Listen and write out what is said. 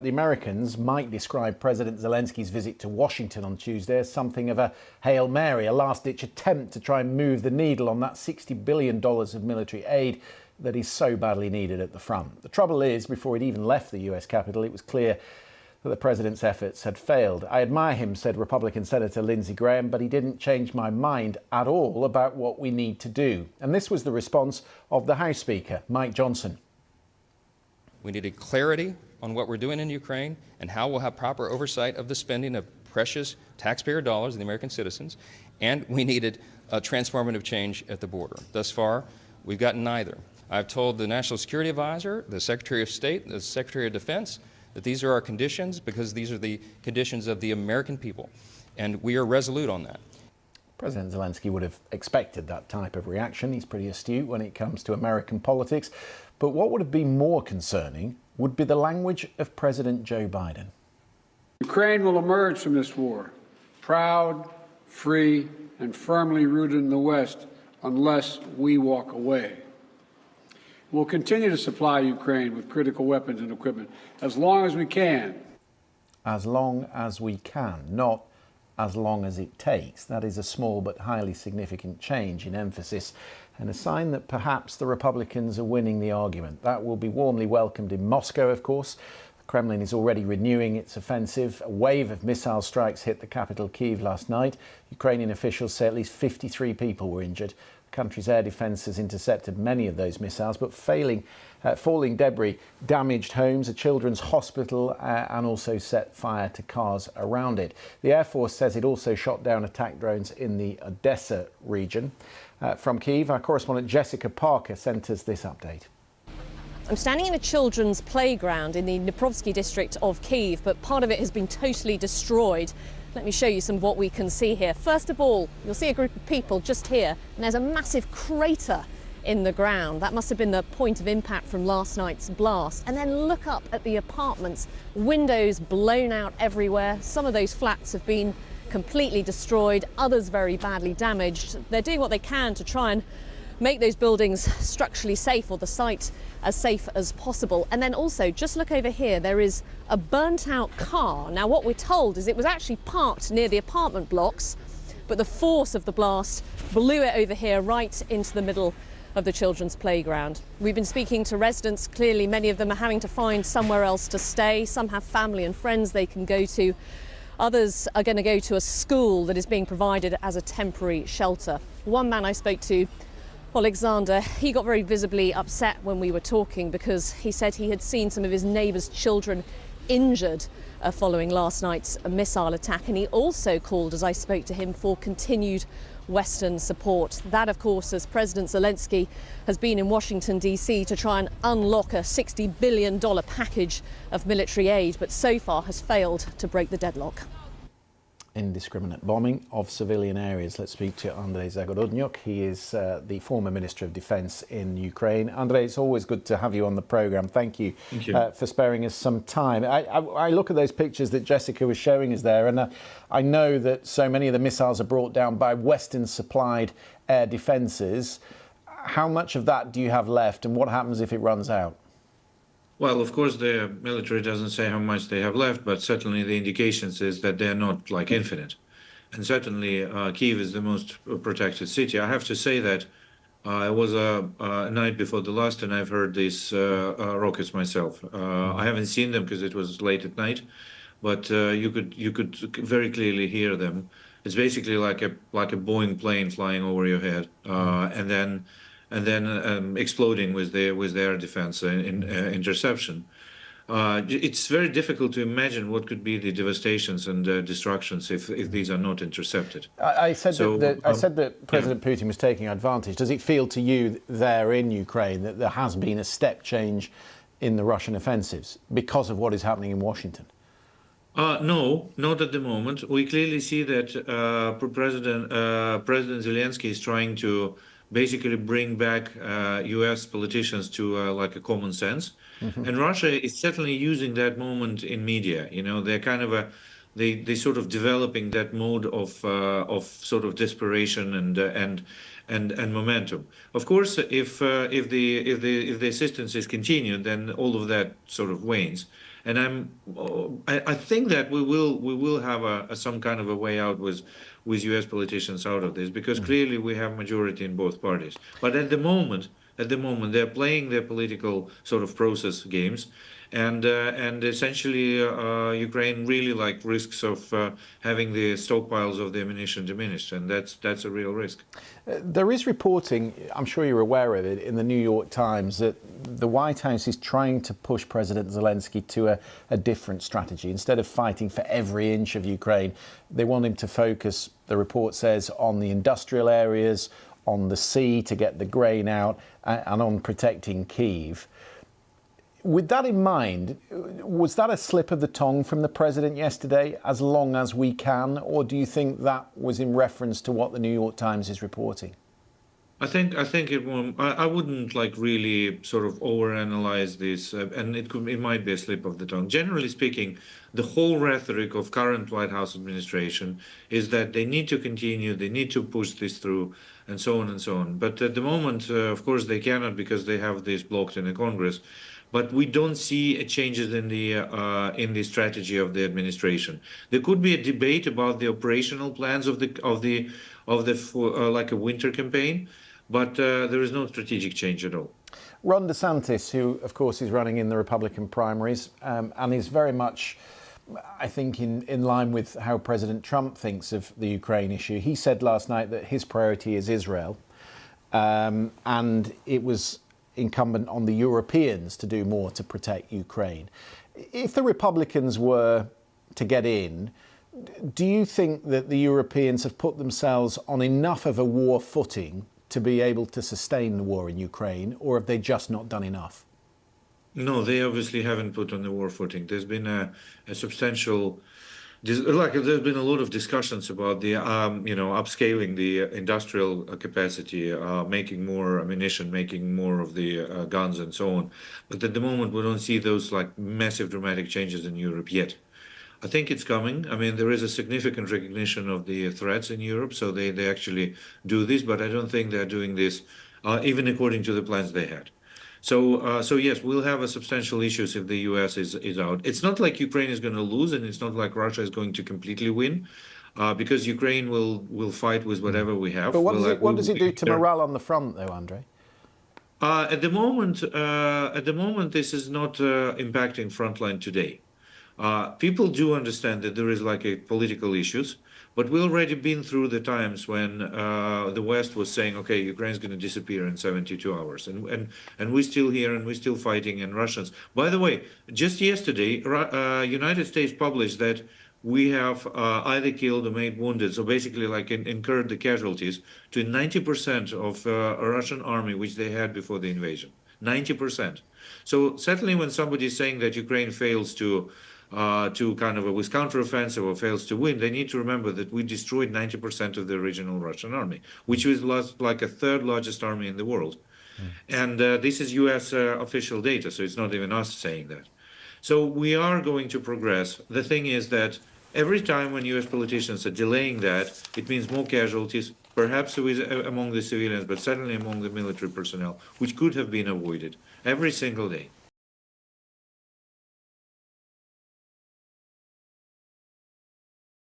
The Americans might describe President Zelensky's visit to Washington on Tuesday as something of a Hail Mary, a last-ditch attempt to try and move the needle on that $60 billion of military aid that is so badly needed at the front. The trouble is, before he'd even left the US Capitol, it was clear that the president's efforts had failed. I admire him, said Republican Senator Lindsey Graham, but he didn't change my mind at all about what we need to do. And this was the response of the House Speaker, Mike Johnson. We needed clarity on what we're doing in Ukraine and how we'll have proper oversight of the spending of precious taxpayer dollars of the American citizens, and we needed a transformative change at the border. Thus far, we've gotten neither. I've told the National Security Advisor, the Secretary of State, the Secretary of Defense, that these are our conditions because these are the conditions of the American people, and we are resolute on that. President Zelensky would have expected that type of reaction. He's pretty astute when it comes to American politics. But what would have been more concerning would be the language of President Joe Biden. Ukraine will emerge from this war proud, free, and firmly rooted in the West unless we walk away. We'll continue to supply Ukraine with critical weapons and equipment as long as we can. As long as we can, not as long as it takes. That is a small but highly significant change in emphasis and a sign that perhaps the Republicans are winning the argument. That will be warmly welcomed in Moscow, of course. The Kremlin is already renewing its offensive. A wave of missile strikes hit the capital, Kyiv, last night. Ukrainian officials say at least 53 people were injured. The country's air defence has intercepted many of those missiles, but falling debris damaged homes, a children's hospital, and also set fire to cars around it. The Air Force says it also shot down attack drones in the Odessa region. From Kyiv, our correspondent Jessica Parker sent us this update. I'm standing in a children's playground in the Dniprovsky district of Kyiv, but part of it has been totally destroyed. Let me show you some of what we can see here. First of all, you'll see a group of people just here, and there's a massive crater in the ground. That must have been the point of impact from last night's blast. And then look up at the apartments, windows blown out everywhere. Some of those flats have been completely destroyed, others very badly damaged. They're doing what they can to try and make those buildings structurally safe, or the site as safe as possible. And then also, just look over here, there is a burnt out car. Now what we're told is it was actually parked near the apartment blocks, but the force of the blast blew it over here right into the middle of the children's playground. We've been speaking to residents. Clearly many of them are having to find somewhere else to stay. Some have family and friends they can go to. Others are going to go to a school that is being provided as a temporary shelter. One man I spoke to, Alexander, he got very visibly upset when we were talking because he said he had seen some of his neighbours' children injured following last night's missile attack, and he also called, as I spoke to him, for continued Western support. That, of course, as President Zelensky has been in Washington, D.C. to try and unlock a $60 billion package of military aid, but so far has failed to break the deadlock. Indiscriminate bombing of civilian areas. Let's speak to Andrei Zagorodnyuk. He is the former Minister of Defence in Ukraine. Andrei, it's always good to have you on the programme. Thank you, for sparing us some time. I look at those pictures that Jessica was showing us there, and I know that so many of the missiles are brought down by Western-supplied air defences. How much of that do you have left, and what happens if it runs out? Well, of course, the military doesn't say how much they have left, but certainly the indications is that they're not like infinite. And certainly Kyiv is the most protected city. I have to say that it was a night before the last, and I've heard these rockets myself. I haven't seen them because it was late at night, but you could very clearly hear them. It's basically like a Boeing plane flying over your head, and then exploding with their defense interception. It's very difficult to imagine what could be the devastations and destructions if these are not intercepted. I said that President Putin was taking advantage. Does it feel to you there in Ukraine that there has been a step change in the Russian offensives because of what is happening in Washington? No, not at the moment. We clearly see that President Zelensky is trying to basically bring back U.S. politicians to like a common sense. And Russia is certainly using that moment in media. You know, they're kind of they sort of developing that mode of sort of desperation and momentum. Of course, if the assistance is continued, then all of that sort of wanes. And I think that we will have some kind of a way out with U.S. politicians out of this, because clearly we have majority in both parties. But at the moment, they're playing their political sort of process games, and essentially Ukraine really risks of having the stockpiles of the ammunition diminished, and that's a real risk. There is reporting, I'm sure you're aware of it, in the New York Times that the White House is trying to push President Zelensky to a different strategy. Instead of fighting for every inch of Ukraine, they want him to focus, the report says, on the industrial areas, on the sea to get the grain out, and on protecting Kyiv. With that in mind, was that a slip of the tongue from the president yesterday, as long as we can, or do you think that was in reference to what the New York Times is reporting? I think it won't. I wouldn't really sort of overanalyze this, and it might be a slip of the tongue. Generally speaking, the whole rhetoric of current White House administration is that they need to continue, they need to push this through, and so on and so on. But at the moment, of course, they cannot, because they have this blocked in the Congress. But we don't see changes in the strategy of the administration. There could be a debate about the operational plans of like a winter campaign, but there is no strategic change at all. Ron DeSantis, who of course is running in the Republican primaries, and is very much, I think, in line with how President Trump thinks of the Ukraine issue. He said last night that his priority is Israel, and it was incumbent on the Europeans to do more to protect Ukraine. If the Republicans were to get in, do you think that the Europeans have put themselves on enough of a war footing to be able to sustain the war in Ukraine, or have they just not done enough? No, they obviously haven't put on the war footing. There's been a substantial, there's been a lot of discussions about the, upscaling the industrial capacity, making more ammunition, making more of the guns and so on. But at the moment, we don't see those massive dramatic changes in Europe yet. I think it's coming. I mean, there is a significant recognition of the threats in Europe, so they actually do this, but I don't think they're doing this even according to the plans they had. So yes, we'll have a substantial issues if the U.S. is out. It's not like Ukraine is going to lose, and it's not like Russia is going to completely win, because Ukraine will fight with whatever we have. But what does it do to morale on the front, though, Andrei? At the moment, this is not impacting frontline today. People do understand that there is political issues, but we've already been through the times when the West was saying, okay, Ukraine's going to disappear in 72 hours. And we're still here, and we're still fighting, and Russians. By the way, just yesterday, United States published that we have either killed or made wounded, so basically incurred the casualties to 90% of a Russian army, which they had before the invasion. 90%. So certainly when somebody is saying that Ukraine fails to with counteroffensive or fails to win, they need to remember that we destroyed 90% of the original Russian army, which was a third largest army in the world. And this is U.S. Official data, so it's not even us saying that. So we are going to progress. The thing is that every time when U.S. politicians are delaying that, it means more casualties, perhaps among the civilians, but certainly among the military personnel, which could have been avoided every single day.